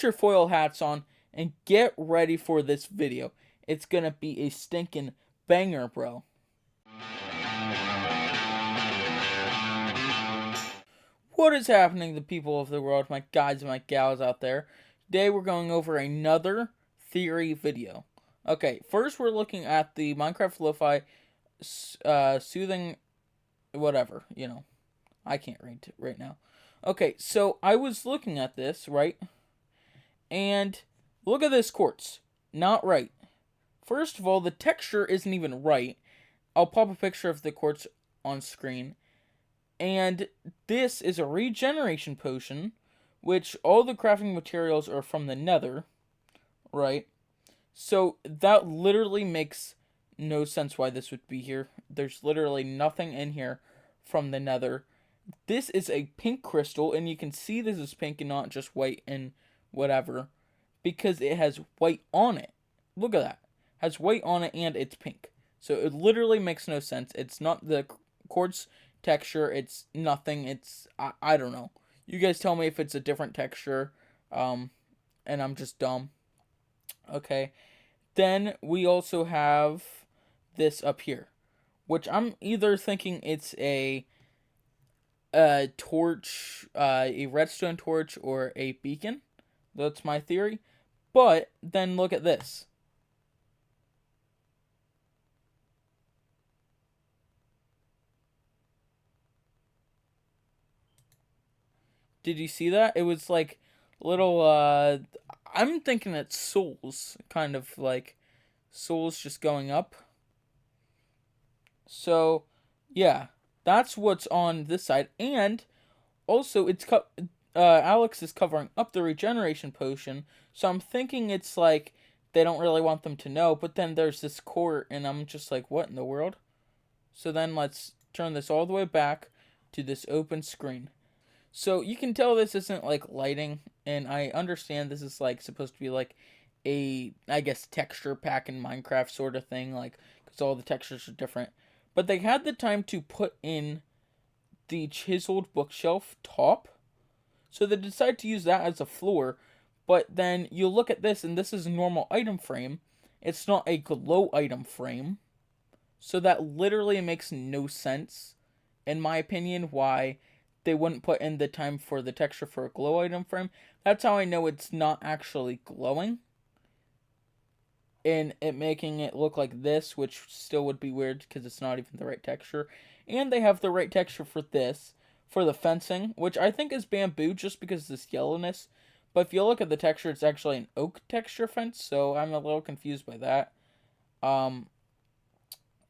your foil hats on and get ready for this video. It's gonna be a stinking banger, bro. What is happening, the people of the world, my guys and my gals out there? Today we're going over another theory video. Okay, first we're looking at the Minecraft Lo-Fi soothing whatever, I can't read right now. Okay, so I was looking at this, right? And look at this quartz. Not right. First of all, the texture isn't even right. I'll pop a picture of the quartz on screen. And this is a regeneration potion, which all the crafting materials are from the nether, right? So that literally makes no sense why this would be here. There's literally nothing in here from the nether. This is a pink crystal, and you can see this is pink and not just white and whatever, because it has white on it. Look at that. It has white on it and it's pink. So it literally makes no sense. It's not the quartz texture. It's nothing. I don't know. You guys tell me if it's a different texture, and I'm just dumb. Okay. Then we also have this up here, which I'm either thinking it's a torch, a redstone torch, or a beacon. That's my theory. But then look at this. Did you see that? It was like little I'm thinking it's souls, kind of like souls just going up. So, yeah, that's what's on this side, and also Alex is covering up the regeneration potion, so I'm thinking it's like they don't really want them to know. But then there's this core, and I'm just like, what in the world? So then let's turn this all the way back to this open screen. So you can tell this isn't like lighting, and I understand this is like supposed to be like a, I guess, texture pack in Minecraft sort of thing, like because all the textures are different. But they had the time to put in the chiseled bookshelf top, so they decided to use that as a floor. But then you look at this, and this is a normal item frame. It's not a glow item frame. So that literally makes no sense, in my opinion, why they wouldn't put in the time for the texture for a glow item frame. That's how I know it's not actually glowing. And it making it look like this, which still would be weird because it's not even the right texture. And they have the right texture for this, for the fencing, which I think is bamboo just because of this yellowness. But if you look at the texture, it's actually an oak texture fence, so I'm a little confused by that.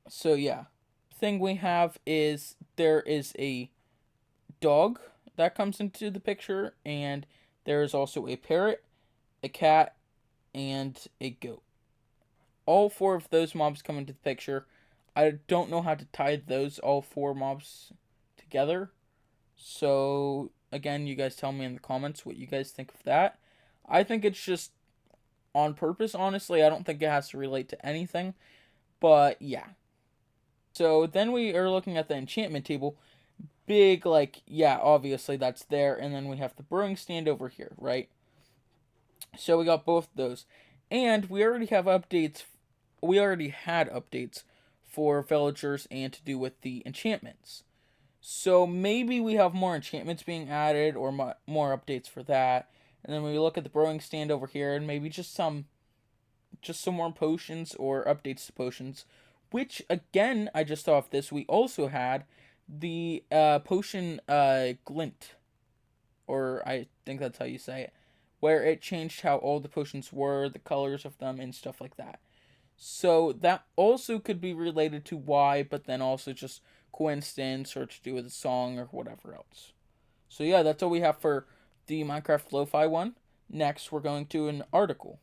So yeah. Thing we have is there is a dog that comes into the picture, and there is also a parrot, a cat, and a goat. All four of those mobs come into the picture. I don't know how to tie those all four mobs together. So, again, you guys tell me in the comments what you guys think of that. I think it's just on purpose, honestly. I don't think it has to relate to anything. But, yeah. So, then we are looking at the enchantment table. Big, like, yeah, obviously that's there. And then we have the brewing stand over here, right? So, we got both those. And we already have updates. We already had updates for villagers and to do with the enchantments. So maybe we have more enchantments being added or more updates for that. And then we look at the brewing stand over here, and maybe just some more potions or updates to potions. Which again, I just thought of this. We also had the potion glint, or I think that's how you say it, where it changed how all the potions were, the colors of them, and stuff like that. So that also could be related to why, but then also just coincidence or to do with a song or whatever else. So yeah, that's all we have for the Minecraft Lo-Fi one. Next, we're going to an article.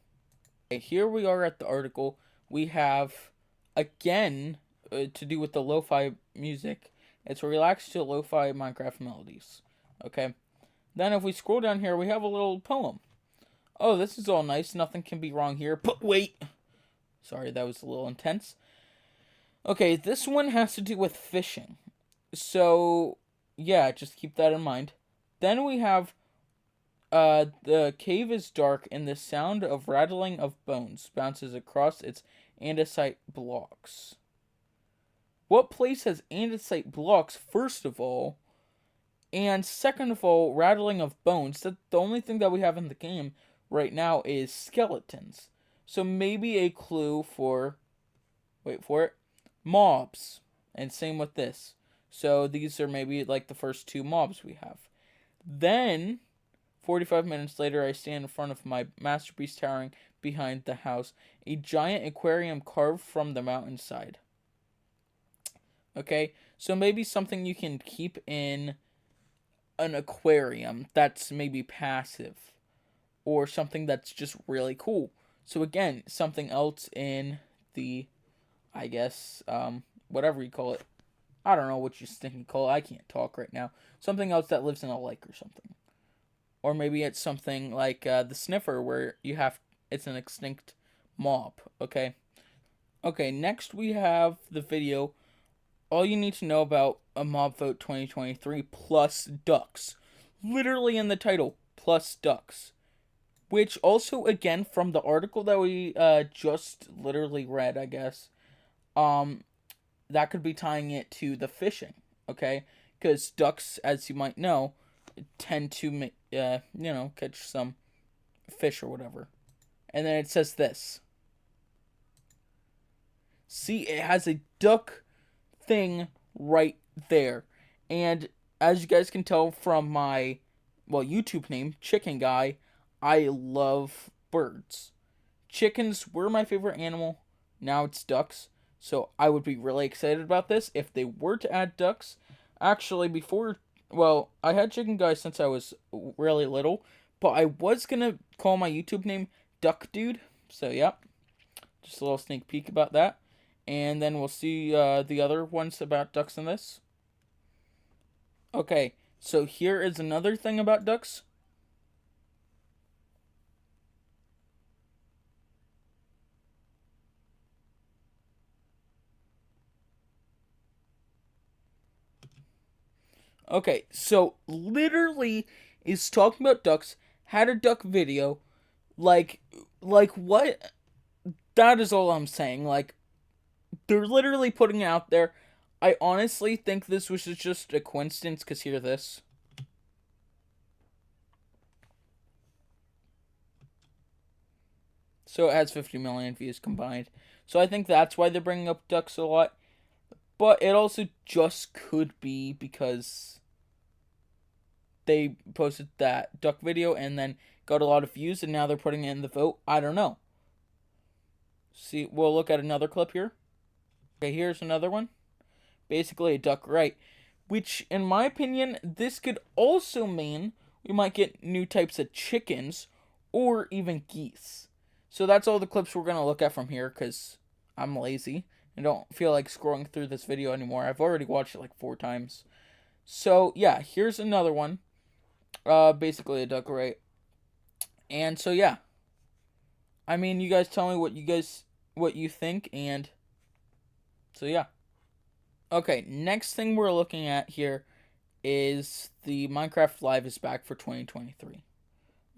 Okay, here we are at the article. We have, again, to do with the Lo-Fi music. It's relaxed to Lo-Fi Minecraft melodies. Okay. Then if we scroll down here, we have a little poem. Oh, this is all nice. Nothing can be wrong here. But wait. Sorry, that was a little intense. Okay, this one has to do with fishing. So, yeah, just keep that in mind. Then we have The cave is dark, and the sound of rattling of bones bounces across its andesite blocks. What place has andesite blocks, first of all? And second of all, rattling of bones. The only thing that we have in the game right now is skeletons. So maybe a clue for, wait for it, mobs. And same with this. So these are maybe like the first two mobs we have. Then 45 minutes later, I stand in front of my masterpiece towering behind the house, a giant aquarium carved from the mountainside. Okay, so maybe something you can keep in an aquarium that's maybe passive, or something that's just really cool. So again, something else in the, I guess, whatever you call it. I don't know what you think you call it. I can't talk right now. Something else that lives in a lake or something. Or maybe it's something like the sniffer, where it's an extinct mob. Okay. Okay. Next we have the video. All you need to know about a mob vote 2023 plus ducks. Literally in the title, plus ducks. Which also, again, from the article that we just literally read, I guess, that could be tying it to the fishing. Okay, because ducks, as you might know, tend to catch some fish or whatever. And then it says this. See, it has a duck thing right there. And as you guys can tell from my, YouTube name, Chicken Guy, I love birds. Chickens were my favorite animal. Now it's ducks. So I would be really excited about this if they were to add ducks. Actually, I had Chicken Guy since I was really little, but I was gonna call my YouTube name Duck Dude. So yep, just a little sneak peek about that, and then we'll see the other ones about ducks in this. Okay, so here is another thing about ducks. Okay, so literally is talking about ducks, had a duck video, like what? That is all I'm saying. Like, they're literally putting it out there. I honestly think this was just a coincidence, because hear this. So it has 50 million views combined. So I think that's why they're bringing up ducks a lot. But it also just could be because they posted that duck video and then got a lot of views, and now they're putting it in the vote. I don't know. See, we'll look at another clip here. Okay, here's another one. Basically a duck right. Which, in my opinion, this could also mean we might get new types of chickens or even geese. So that's all the clips we're going to look at from here, because I'm lazy and don't feel like scrolling through this video anymore. I've already watched it like 4 times. So, yeah, here's another one. Basically a duck right. And so, yeah. I mean, you guys tell me what you think, and so, yeah. Okay, next thing we're looking at here is the Minecraft Live is back for 2023.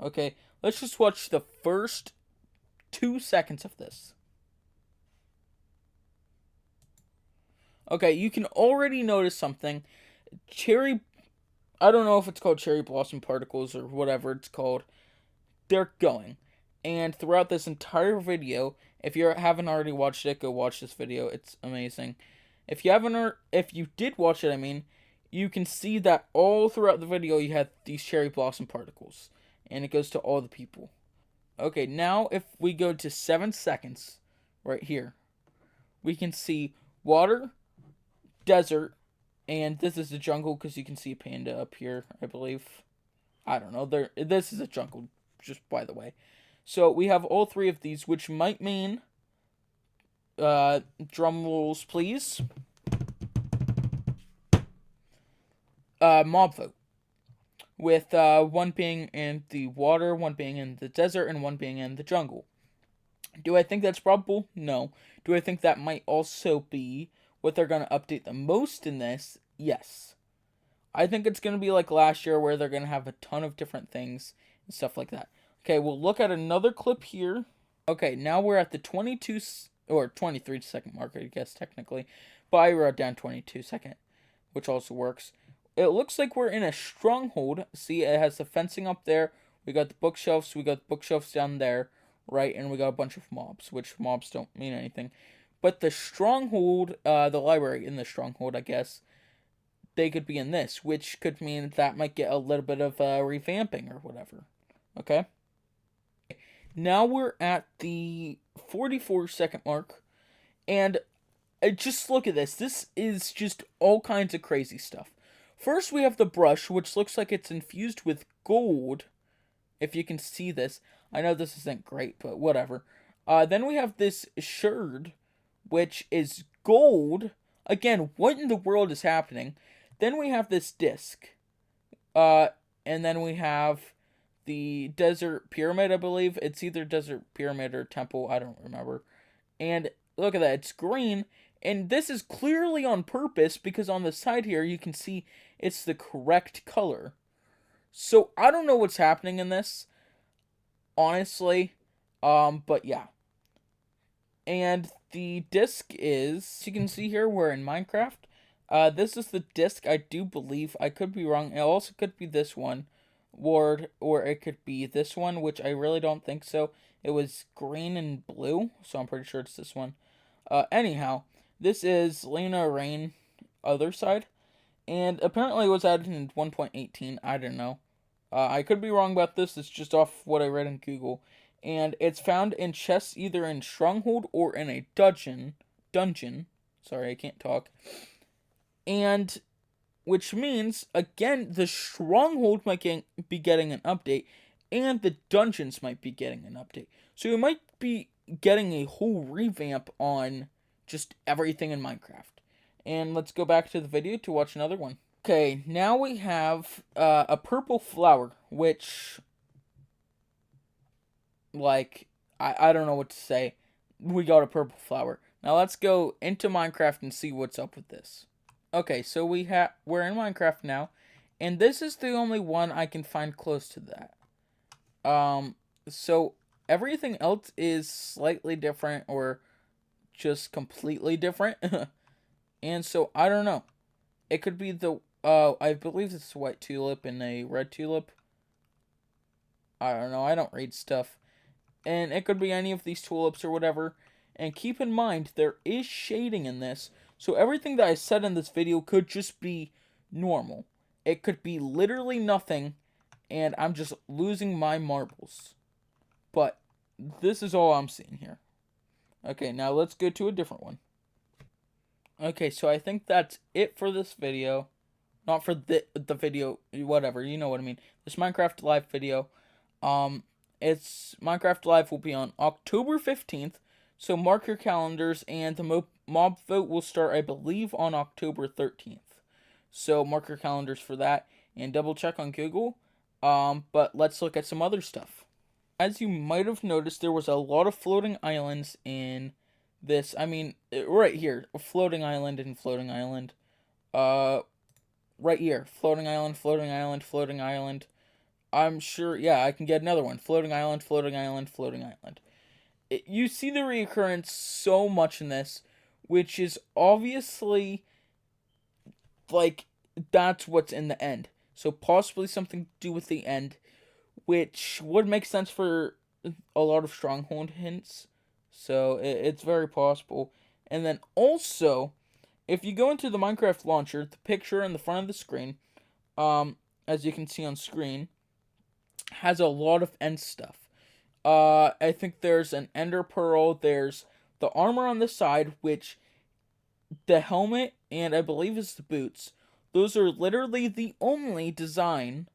Okay, let's just watch the first 2 seconds of this. Okay, you can already notice something. I don't know if it's called cherry blossom particles or whatever it's called. They're going. And throughout this entire video, if you haven't already watched it, go watch this video. It's amazing. If you did watch it, I mean, you can see that all throughout the video you had these cherry blossom particles. And it goes to all the people. Okay, now if we go to 7 seconds, right here, we can see water, desert, and this is the jungle, because you can see a panda up here, I believe. I don't know. This is a jungle, just by the way. So we have all 3 of these, which might mean, drum rolls please, mob vote. With one being in the water, one being in the desert, and one being in the jungle. Do I think that's probable? No. Do I think that might also be what they're going to update the most in this? Yes. I think it's going to be like last year, where they're going to have a ton of different things and stuff like that. Okay, we'll look at another clip here. Okay, now we're at the 22 or 23 second mark, I guess, technically. But I wrote down 22 second, which also works. It looks like we're in a stronghold. See, it has the fencing up there. We got the bookshelves. We got the bookshelves down there, right? And we got a bunch of mobs, which mobs don't mean anything. But the stronghold, the library in the stronghold, I guess, they could be in this, which could mean that might get a little bit of revamping or whatever. Okay? Now we're at the 44 second mark, and just look at this. This is just all kinds of crazy stuff. First, we have the brush, which looks like it's infused with gold. If you can see this. I know this isn't great, but whatever. Then we have this sherd, which is gold. Again, what in the world is happening? Then we have this disc. And then we have the desert pyramid, I believe. It's either desert pyramid or temple. I don't remember. And look at that. It's green. And this is clearly on purpose because on the side here you can see it's the correct color. So I don't know what's happening in this, honestly. But yeah. And the disc is, you can see here, we're in Minecraft. This is the disc, I do believe. I could be wrong. It also could be this one, or it could be this one, which I really don't think so. It was green and blue, so I'm pretty sure it's this one. Anyhow, this is Lena Rain, other side, and apparently it was added in 1.18. I don't know. I could be wrong about this. It's just off what I read in Google. And it's found in chests either in Stronghold or in a dungeon. Sorry, I can't talk. And which means, again, the Stronghold might be getting an update, and the dungeons might be getting an update. So you might be getting a whole revamp on just everything in Minecraft. And let's go back to the video to watch another one. Okay, now we have a purple flower, which, like, I don't know what to say. We got a purple flower. Now let's go into Minecraft and see what's up with this. Okay, so we're in Minecraft now, and this is the only one I can find close to that. So everything else is slightly different or just completely different. And so I don't know. It could be the I believe it's a white tulip and a red tulip. I don't know. I don't read stuff. And it could be any of these tulips or whatever. And keep in mind, there is shading in this. So everything that I said in this video could just be normal. It could be literally nothing. And I'm just losing my marbles. But this is all I'm seeing here. Okay, now let's go to a different one. Okay, so I think that's it for this video. Not for the video, whatever, you know what I mean. This Minecraft Live video. It's Minecraft Live will be on October 15th. So mark your calendars, and the mob vote will start, I believe, on October 13th. So mark your calendars for that, and double check on Google. But let's look at some other stuff. As you might have noticed, there was a lot of floating islands in this. I mean, right here, a floating island and floating island. Right here, floating island, floating island, floating island. I'm sure, yeah, I can get another one. Floating island, floating island, floating island. You see the reoccurrence so much in this, which is obviously, like, that's what's in the end. So possibly something to do with the end, which would make sense for a lot of Stronghold hints. So it's very possible. And then also, if you go into the Minecraft launcher, the picture in the front of the screen, as you can see on screen, has a lot of end stuff. I think there's an ender pearl, there's the armor on the side, which the helmet, and I believe is the boots. Those are literally the only design,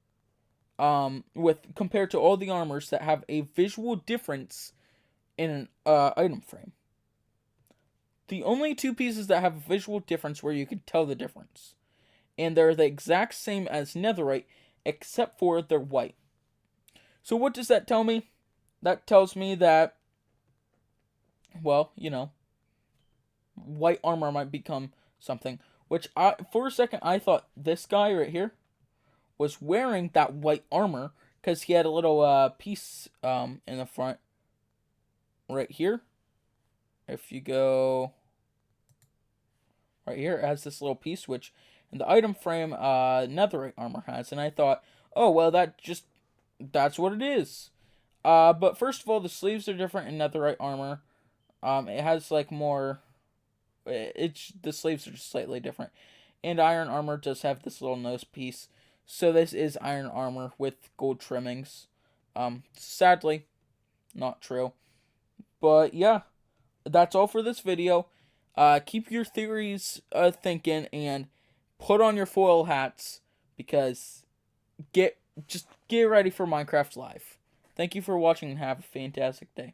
with compared to all the armors that have a visual difference in an item frame. The only two pieces that have a visual difference where you can tell the difference. And they're the exact same as netherite, except for they're white. So what does that tell me? That tells me that, well, you know, white armor might become something. Which, for a second, I thought this guy right here was wearing that white armor because he had a little piece in the front right here. If you go right here, it has this little piece, which in the item frame netherite armor has. And I thought, oh well, that's what it is. But first of all, the sleeves are different in netherite armor. It has like more. It's the sleeves are just slightly different, and iron armor does have this little nose piece. So this is iron armor with gold trimmings. Sadly, not true. But yeah, that's all for this video. Keep your theories thinking and put on your foil hats because get just get ready for Minecraft Live. Thank you for watching and have a fantastic day.